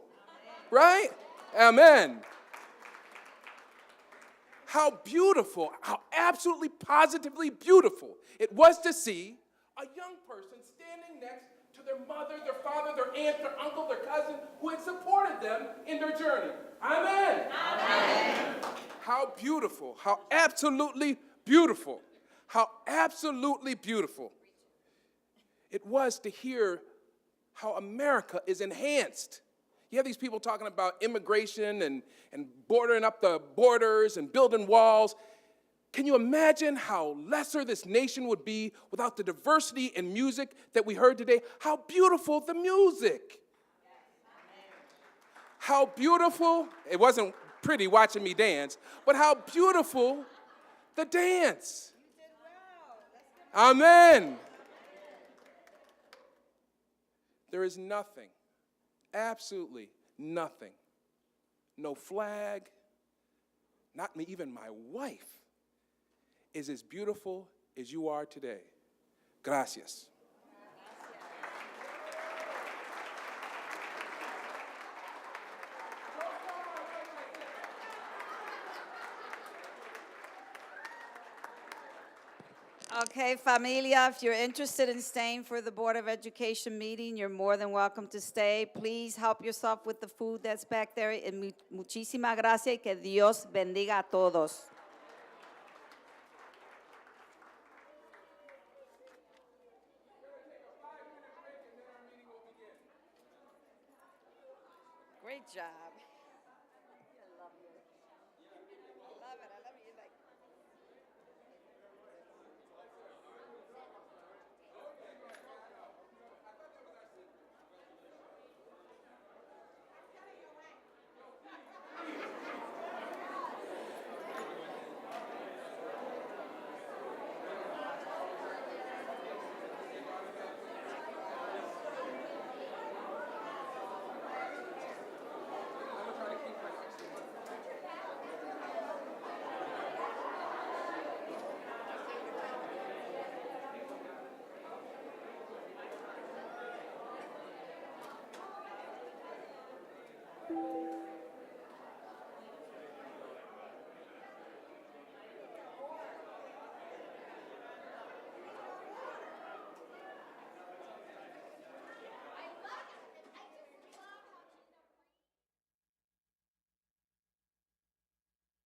Right? Amen. How beautiful, how absolutely positively beautiful it was to see a young person standing next to their mother, their father, their aunt, their uncle, their cousin, who had supported them in their journey. Amen. Amen. How beautiful, how absolutely beautiful, how absolutely beautiful it was to hear how America is enhanced. You have these people talking about immigration and bordering up the borders and building walls. Can you imagine how lesser this nation would be without the diversity in music that we heard today? How beautiful the music. How beautiful, it wasn't pretty watching me dance, but how beautiful the dance. Amen. There is nothing, absolutely nothing, no flag, not me, even my wife, is as beautiful as you are today. Gracias. Okay, familia, if you're interested in staying for the Board of Education meeting, you're more than welcome to stay. Please help yourself with the food that's back there. And muchísimas gracias y que Dios bendiga a todos. Great job.